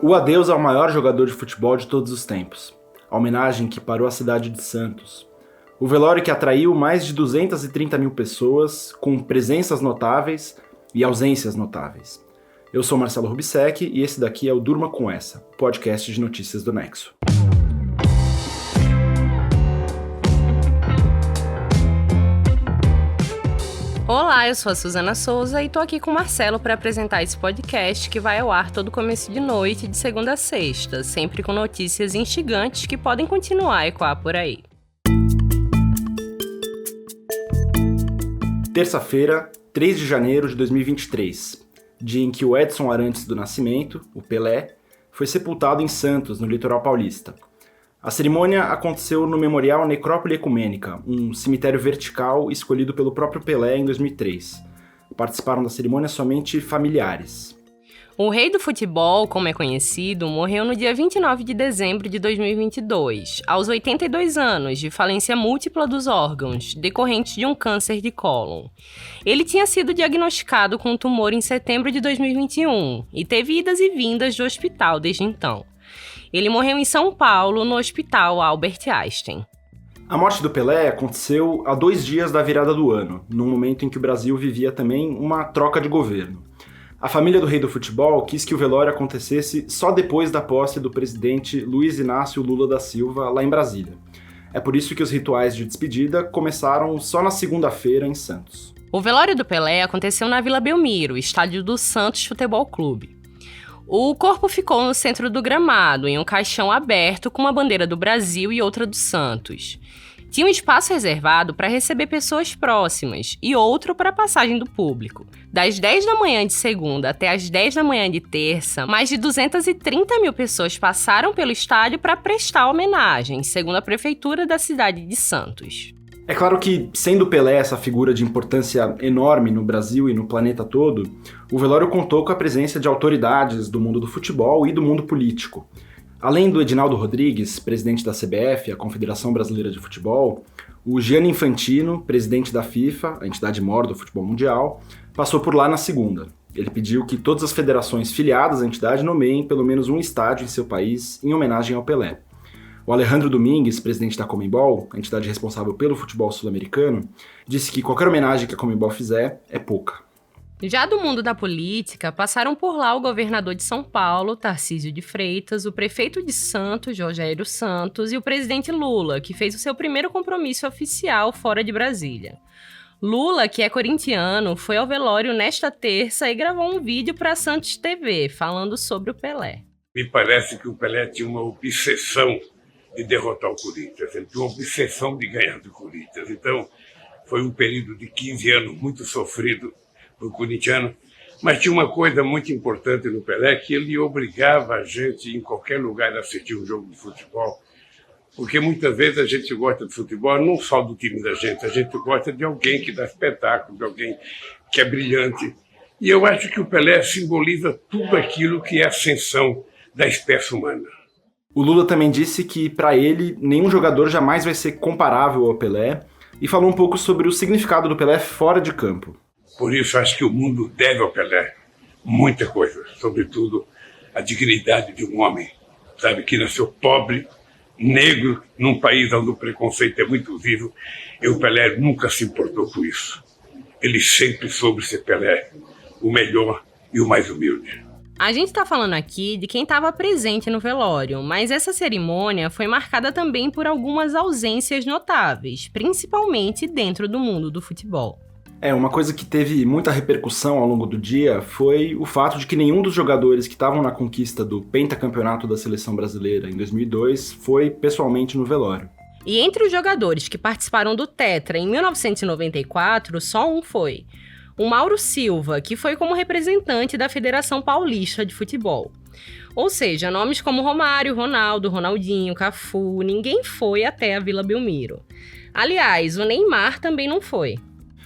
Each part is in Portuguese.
O adeus ao maior jogador de futebol de todos os tempos. A homenagem que parou a cidade de Santos. O velório que atraiu mais de 230 mil pessoas, com presenças notáveis e ausências notáveis. Eu sou Marcelo Rubissec e esse daqui é o Durma Com Essa, podcast de notícias do Nexo. Olá, eu sou a Suzana Souza e tô aqui com o Marcelo para apresentar esse podcast que vai ao ar todo começo de noite, de segunda a sexta, sempre com notícias instigantes que podem continuar a ecoar por aí. Terça-feira, 3 de janeiro de 2023, dia em que o Edson Arantes do Nascimento, o Pelé, foi sepultado em Santos, no litoral paulista. A cerimônia aconteceu no Memorial Necrópole Ecumênica, um cemitério vertical escolhido pelo próprio Pelé em 2003. Participaram da cerimônia somente familiares. O rei do futebol, como é conhecido, morreu no dia 29 de dezembro de 2022, aos 82 anos, de falência múltipla dos órgãos, decorrente de um câncer de cólon. Ele tinha sido diagnosticado com um tumor em setembro de 2021 e teve idas e vindas do hospital desde então. Ele morreu em São Paulo, no Hospital Albert Einstein. A morte do Pelé aconteceu há 2 dias da virada do ano, num momento em que o Brasil vivia também uma troca de governo. A família do rei do futebol quis que o velório acontecesse só depois da posse do presidente Luiz Inácio Lula da Silva, lá em Brasília. É por isso que os rituais de despedida começaram só na segunda-feira em Santos. O velório do Pelé aconteceu na Vila Belmiro, estádio do Santos Futebol Clube. O corpo ficou no centro do gramado, em um caixão aberto com uma bandeira do Brasil e outra do Santos. Tinha um espaço reservado para receber pessoas próximas e outro para a passagem do público. Das 10 da manhã de segunda até as 10 da manhã de terça, mais de 230 mil pessoas passaram pelo estádio para prestar homenagem, segundo a prefeitura da cidade de Santos. É claro que, sendo Pelé essa figura de importância enorme no Brasil e no planeta todo, o velório contou com a presença de autoridades do mundo do futebol e do mundo político. Além do Edinaldo Rodrigues, presidente da CBF, a Confederação Brasileira de Futebol, o Gianni Infantino, presidente da FIFA, a entidade maior do futebol mundial, passou por lá na segunda. Ele pediu que todas as federações filiadas à entidade nomeiem pelo menos um estádio em seu país em homenagem ao Pelé. O Alejandro Domingues, presidente da Conmebol, a entidade responsável pelo futebol sul-americano, disse que qualquer homenagem que a Conmebol fizer é pouca. Já do mundo da política, passaram por lá o governador de São Paulo, Tarcísio de Freitas, o prefeito de Santos, Rogério Santos, e o presidente Lula, que fez o seu primeiro compromisso oficial fora de Brasília. Lula, que é corintiano, foi ao velório nesta terça e gravou um vídeo para a Santos TV, falando sobre o Pelé. Me parece que o Pelé tinha uma obsessão de derrotar o Corinthians, ele tinha uma obsessão de ganhar do Corinthians. Então, foi um período de 15 anos muito sofrido para o corintiano, mas tinha uma coisa muito importante no Pelé, que ele obrigava a gente, em qualquer lugar, a assistir um jogo de futebol, porque muitas vezes a gente gosta de futebol não só do time da gente, a gente gosta de alguém que dá espetáculo, de alguém que é brilhante. E eu acho que o Pelé simboliza tudo aquilo que é a ascensão da espécie humana. O Lula também disse que, para ele, nenhum jogador jamais vai ser comparável ao Pelé e falou um pouco sobre o significado do Pelé fora de campo. Por isso, acho que o mundo deve ao Pelé muita coisa, sobretudo a dignidade de um homem, sabe, que nasceu pobre, negro, num país onde o preconceito é muito vivo, e o Pelé nunca se importou com isso. Ele sempre soube ser Pelé, o melhor e o mais humilde. A gente está falando aqui de quem estava presente no velório, mas essa cerimônia foi marcada também por algumas ausências notáveis, principalmente dentro do mundo do futebol. Uma coisa que teve muita repercussão ao longo do dia foi o fato de que nenhum dos jogadores que estavam na conquista do pentacampeonato da seleção brasileira em 2002 foi pessoalmente no velório. E entre os jogadores que participaram do Tetra em 1994, só um foi. O Mauro Silva, que foi como representante da Federação Paulista de Futebol. Ou seja, nomes como Romário, Ronaldo, Ronaldinho, Cafu, ninguém foi até a Vila Belmiro. Aliás, o Neymar também não foi.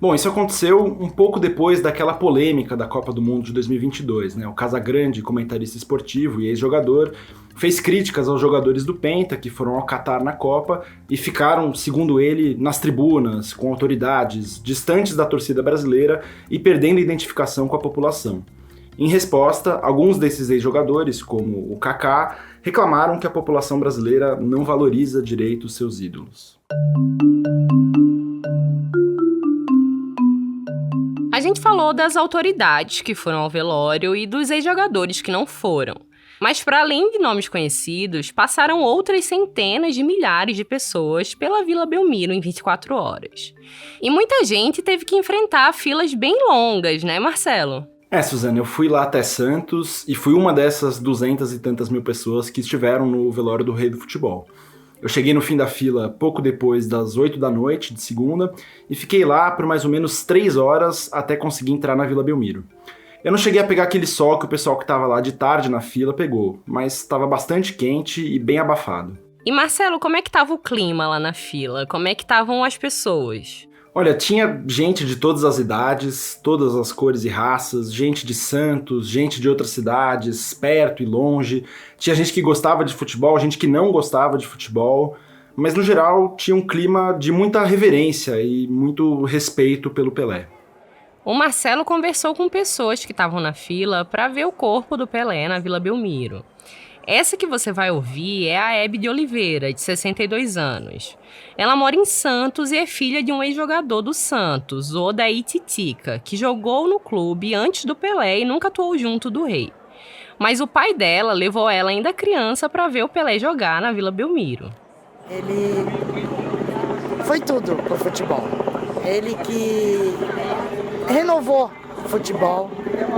Bom, isso aconteceu um pouco depois daquela polêmica da Copa do Mundo de 2022, né? O Casagrande, comentarista esportivo e ex-jogador, fez críticas aos jogadores do Penta que foram ao Catar na Copa e ficaram, segundo ele, nas tribunas, com autoridades, distantes da torcida brasileira e perdendo identificação com a população. Em resposta, alguns desses ex-jogadores, como o Kaká, reclamaram que a população brasileira não valoriza direito os seus ídolos. A gente falou das autoridades que foram ao velório e dos ex-jogadores que não foram. Mas para além de nomes conhecidos, passaram outras centenas de milhares de pessoas pela Vila Belmiro em 24 horas. E muita gente teve que enfrentar filas bem longas, né, Marcelo? Suzana, eu fui lá até Santos e fui uma dessas 200 e tantas mil pessoas que estiveram no velório do Rei do Futebol. Eu cheguei no fim da fila pouco depois das 8 da noite de segunda e fiquei lá por mais ou menos 3 horas até conseguir entrar na Vila Belmiro. Eu não cheguei a pegar aquele sol que o pessoal que estava lá de tarde na fila pegou, mas estava bastante quente e bem abafado. E Marcelo, como é que estava o clima lá na fila? Como é que estavam as pessoas? Olha, tinha gente de todas as idades, todas as cores e raças, gente de Santos, gente de outras cidades, perto e longe. Tinha gente que gostava de futebol, gente que não gostava de futebol, mas no geral tinha um clima de muita reverência e muito respeito pelo Pelé. O Marcelo conversou com pessoas que estavam na fila para ver o corpo do Pelé na Vila Belmiro. Essa que você vai ouvir é a Hebe de Oliveira, de 62 anos. Ela mora em Santos e é filha de um ex-jogador do Santos, o Odair Titica, que jogou no clube antes do Pelé e nunca atuou junto do Rei. Mas o pai dela levou ela ainda criança para ver o Pelé jogar na Vila Belmiro. Ele foi tudo pro futebol. Ele que renovou o futebol,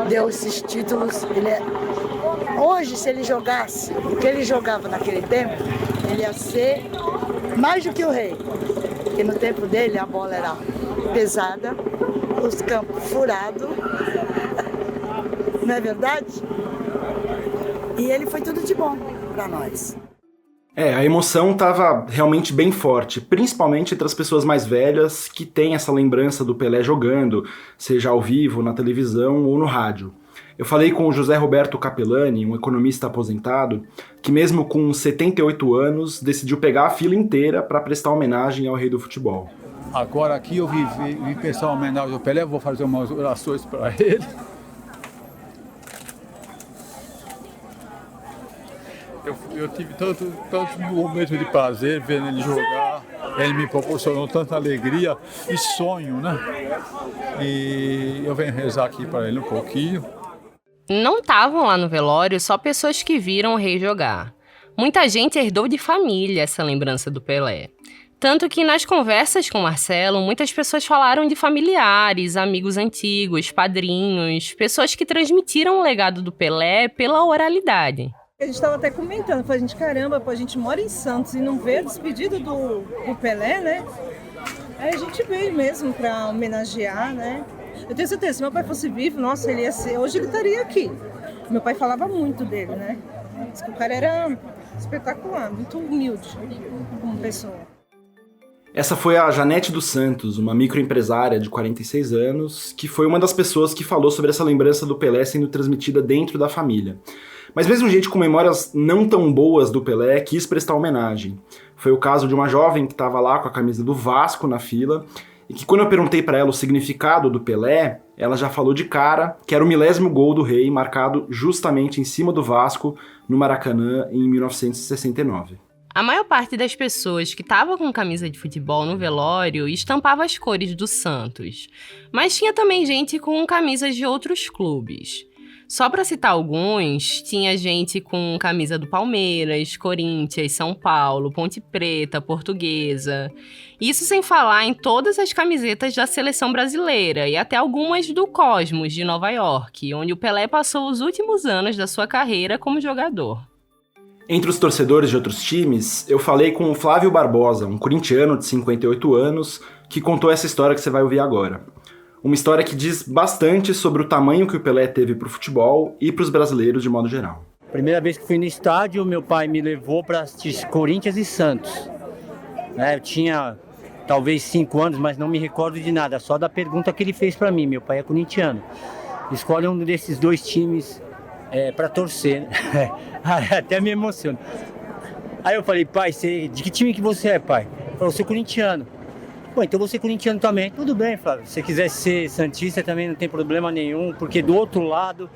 deu esses títulos. Hoje, se ele jogasse o que ele jogava naquele tempo, ele ia ser mais do que o Rei. Porque no tempo dele a bola era pesada, os campos furados, não é verdade? E ele foi tudo de bom para nós. A emoção estava realmente bem forte, principalmente entre as pessoas mais velhas que têm essa lembrança do Pelé jogando, seja ao vivo, na televisão ou no rádio. Eu falei com o José Roberto Capellani, um economista aposentado, que mesmo com 78 anos decidiu pegar a fila inteira para prestar homenagem ao Rei do Futebol. Agora aqui eu vim prestar uma homenagem ao Pelé, vou fazer umas orações para ele. Eu tive tantos momentos de prazer vendo ele jogar, ele me proporcionou tanta alegria e sonho, né? E eu venho rezar aqui para ele um pouquinho. Não estavam lá no velório só pessoas que viram o Rei jogar. Muita gente herdou de família essa lembrança do Pelé. Tanto que nas conversas com o Marcelo, muitas pessoas falaram de familiares, amigos antigos, padrinhos, pessoas que transmitiram o legado do Pelé pela oralidade. A gente estava até comentando, falei, gente, caramba, a gente mora em Santos e não vê a despedida do Pelé, né? Aí a gente veio mesmo para homenagear, né? Eu tenho certeza, se meu pai fosse vivo, nossa, ele ia ser, hoje ele estaria aqui. Meu pai falava muito dele, né? Diz que o cara era espetacular, muito humilde como pessoa. Essa foi a Janete dos Santos, uma microempresária de 46 anos, que foi uma das pessoas que falou sobre essa lembrança do Pelé sendo transmitida dentro da família. Mas mesmo gente com memórias não tão boas do Pelé quis prestar homenagem. Foi o caso de uma jovem que estava lá com a camisa do Vasco na fila, e que quando eu perguntei para ela o significado do Pelé, ela já falou de cara que era o 1000º gol do Rei, marcado justamente em cima do Vasco, no Maracanã, em 1969. A maior parte das pessoas que estavam com camisa de futebol no velório estampava as cores do Santos. Mas tinha também gente com camisas de outros clubes. Só para citar alguns, tinha gente com camisa do Palmeiras, Corinthians, São Paulo, Ponte Preta, Portuguesa. Isso sem falar em todas as camisetas da seleção brasileira e até algumas do Cosmos, de Nova York, onde o Pelé passou os últimos anos da sua carreira como jogador. Entre os torcedores de outros times, eu falei com o Flávio Barbosa, um corintiano de 58 anos, que contou essa história que você vai ouvir agora. Uma história que diz bastante sobre o tamanho que o Pelé teve para o futebol e para os brasileiros de modo geral. Primeira vez que fui no estádio, meu pai me levou para assistir Corinthians e Santos. Eu tinha talvez 5 anos, mas não me recordo de nada, só da pergunta que ele fez para mim. Meu pai é corintiano. Escolhe um desses dois times para torcer. Até me emociono. Aí eu falei, pai, de que time que você é, pai? Ele falou, eu sou corintiano. Bom, então você é corintiano também. Tudo bem, Flávio. Se você quiser ser santista também não tem problema nenhum, porque do outro lado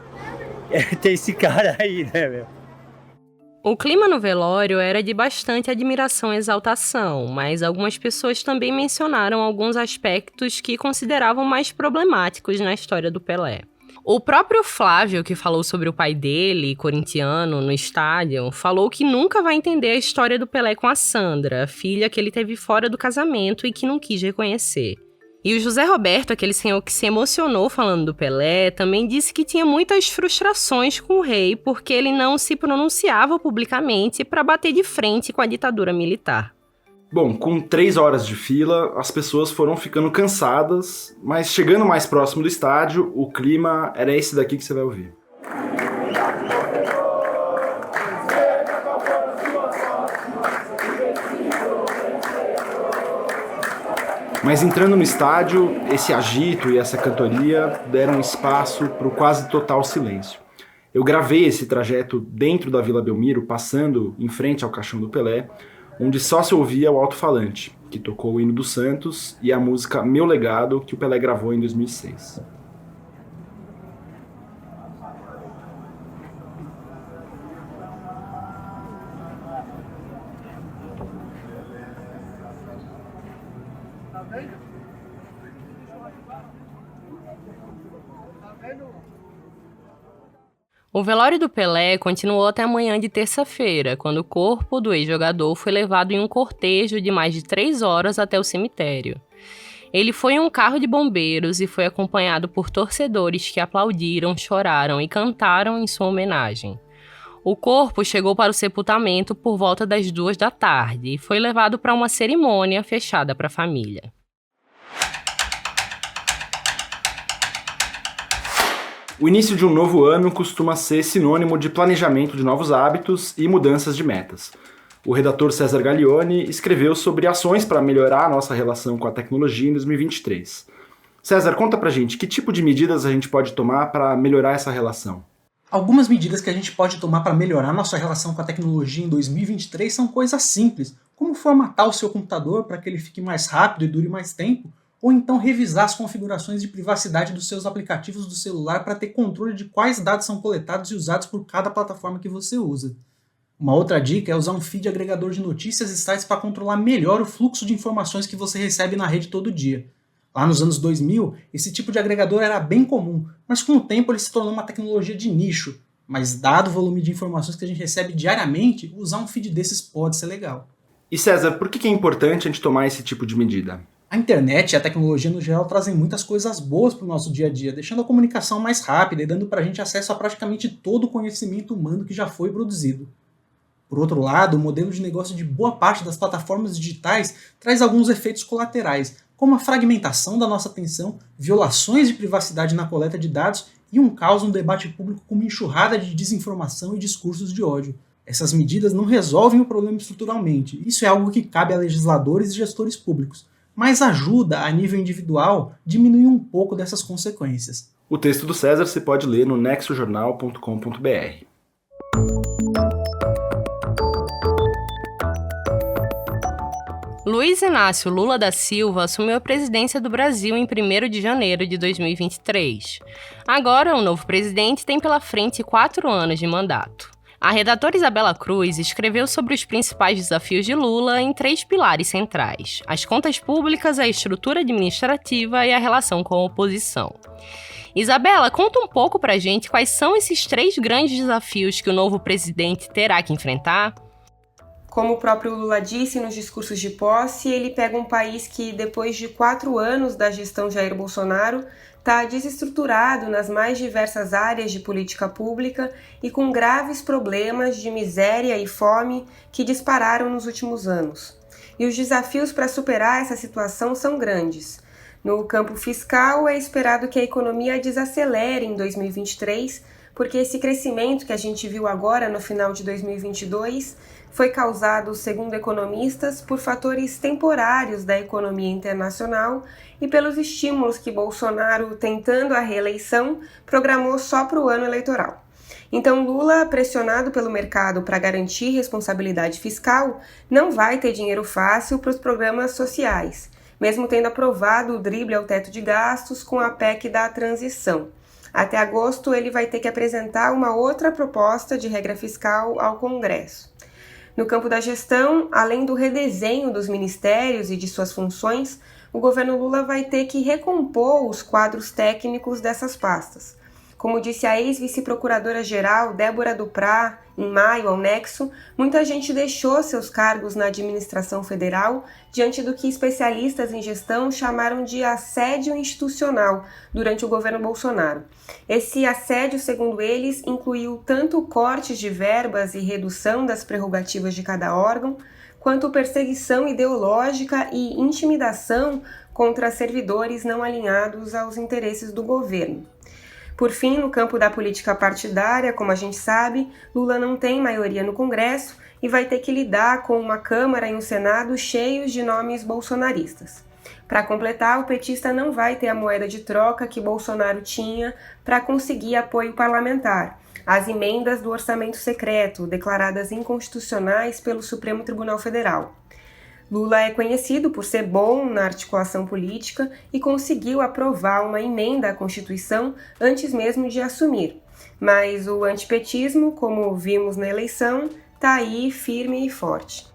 ter esse cara aí, né, meu? O clima no velório era de bastante admiração e exaltação, mas algumas pessoas também mencionaram alguns aspectos que consideravam mais problemáticos na história do Pelé. O próprio Flávio, que falou sobre o pai dele, corintiano, no estádio, falou que nunca vai entender a história do Pelé com a Sandra, filha que ele teve fora do casamento e que não quis reconhecer. E o José Roberto, aquele senhor que se emocionou falando do Pelé, também disse que tinha muitas frustrações com o rei porque ele não se pronunciava publicamente para bater de frente com a ditadura militar. Bom, com 3 horas de fila, as pessoas foram ficando cansadas, mas chegando mais próximo do estádio, o clima era esse daqui que você vai ouvir. Mas entrando no estádio, esse agito e essa cantoria deram espaço para o quase total silêncio. Eu gravei esse trajeto dentro da Vila Belmiro, passando em frente ao caixão do Pelé, onde só se ouvia o alto-falante, que tocou o hino do Santos e a música Meu Legado, que o Pelé gravou em 2006. O velório do Pelé continuou até a manhã de terça-feira, quando o corpo do ex-jogador foi levado em um cortejo de mais de 3 horas até o cemitério. Ele foi em um carro de bombeiros e foi acompanhado por torcedores que aplaudiram, choraram e cantaram em sua homenagem. O corpo chegou para o sepultamento por volta das 2 da tarde e foi levado para uma cerimônia fechada para a família. O início de um novo ano costuma ser sinônimo de planejamento de novos hábitos e mudanças de metas. O redator César Gaglione escreveu sobre ações para melhorar a nossa relação com a tecnologia em 2023. César, conta pra gente, que tipo de medidas a gente pode tomar para melhorar essa relação? Algumas medidas que a gente pode tomar para melhorar nossa relação com a tecnologia em 2023 são coisas simples, como formatar o seu computador para que ele fique mais rápido e dure mais tempo, ou então revisar as configurações de privacidade dos seus aplicativos do celular para ter controle de quais dados são coletados e usados por cada plataforma que você usa. Uma outra dica é usar um feed agregador de notícias e sites para controlar melhor o fluxo de informações que você recebe na rede todo dia. Lá nos anos 2000, esse tipo de agregador era bem comum, mas com o tempo ele se tornou uma tecnologia de nicho. Mas dado o volume de informações que a gente recebe diariamente, usar um feed desses pode ser legal. E César, por que é importante a gente tomar esse tipo de medida? A internet e a tecnologia no geral trazem muitas coisas boas para o nosso dia a dia, deixando a comunicação mais rápida e dando para a gente acesso a praticamente todo o conhecimento humano que já foi produzido. Por outro lado, o modelo de negócio de boa parte das plataformas digitais traz alguns efeitos colaterais, como a fragmentação da nossa atenção, violações de privacidade na coleta de dados e um caos no debate público com uma enxurrada de desinformação e discursos de ódio. Essas medidas não resolvem o problema estruturalmente, isso é algo que cabe a legisladores e gestores públicos, mas ajuda, a nível individual, diminuir um pouco dessas consequências. O texto do César você pode ler no nexojornal.com.br. Luiz Inácio Lula da Silva assumiu a presidência do Brasil em 1º de janeiro de 2023. Agora, o novo presidente tem pela frente 4 anos de mandato. A redatora Isabela Cruz escreveu sobre os principais desafios de Lula em 3 pilares centrais: as contas públicas, a estrutura administrativa e a relação com a oposição. Isabela, conta um pouco pra gente quais são esses 3 grandes desafios que o novo presidente terá que enfrentar. Como o próprio Lula disse nos discursos de posse, ele pega um país que, depois de 4 anos da gestão Jair Bolsonaro, está desestruturado nas mais diversas áreas de política pública e com graves problemas de miséria e fome que dispararam nos últimos anos. E os desafios para superar essa situação são grandes. No campo fiscal, é esperado que a economia desacelere em 2023, porque esse crescimento que a gente viu agora no final de 2022 foi causado, segundo economistas, por fatores temporários da economia internacional e pelos estímulos que Bolsonaro, tentando a reeleição, programou só para o ano eleitoral. Então Lula, pressionado pelo mercado para garantir responsabilidade fiscal, não vai ter dinheiro fácil para os programas sociais, mesmo tendo aprovado o drible ao teto de gastos com a PEC da transição. Até agosto, ele vai ter que apresentar uma outra proposta de regra fiscal ao Congresso. No campo da gestão, além do redesenho dos ministérios e de suas funções, o governo Lula vai ter que recompor os quadros técnicos dessas pastas. Como disse a ex-vice-procuradora-geral Débora Duprá, em maio ao Nexo, muita gente deixou seus cargos na administração federal diante do que especialistas em gestão chamaram de assédio institucional durante o governo Bolsonaro. Esse assédio, segundo eles, incluiu tanto cortes de verbas e redução das prerrogativas de cada órgão, quanto perseguição ideológica e intimidação contra servidores não alinhados aos interesses do governo. Por fim, no campo da política partidária, como a gente sabe, Lula não tem maioria no Congresso e vai ter que lidar com uma Câmara e um Senado cheios de nomes bolsonaristas. Para completar, o petista não vai ter a moeda de troca que Bolsonaro tinha para conseguir apoio parlamentar, as emendas do orçamento secreto, declaradas inconstitucionais pelo Supremo Tribunal Federal. Lula é conhecido por ser bom na articulação política e conseguiu aprovar uma emenda à Constituição antes mesmo de assumir. Mas o antipetismo, como vimos na eleição, está aí firme e forte.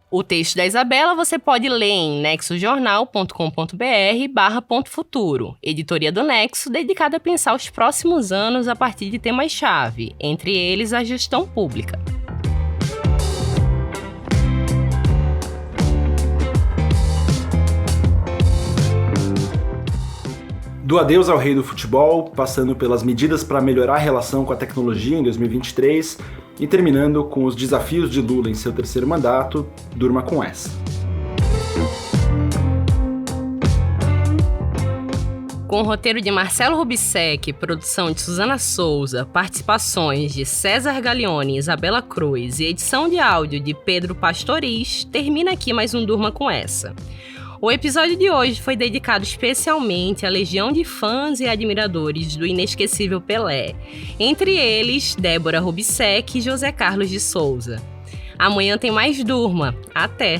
O texto da Isabela você pode ler em nexojornal.com.br/.futuro, editoria do Nexo dedicada a pensar os próximos anos a partir de temas-chave, entre eles a gestão pública. Do adeus ao rei do futebol, passando pelas medidas para melhorar a relação com a tecnologia em 2023 e terminando com os desafios de Lula em seu terceiro mandato, durma com essa. Com o roteiro de Marcelo Rubissec, produção de Suzana Souza, participações de César Galeone e Isabela Cruz e edição de áudio de Pedro Pastoriz, termina aqui mais um Durma com essa. O episódio de hoje foi dedicado especialmente à legião de fãs e admiradores do inesquecível Pelé, entre eles Débora Rubissec e José Carlos de Souza. Amanhã tem mais Durma. Até!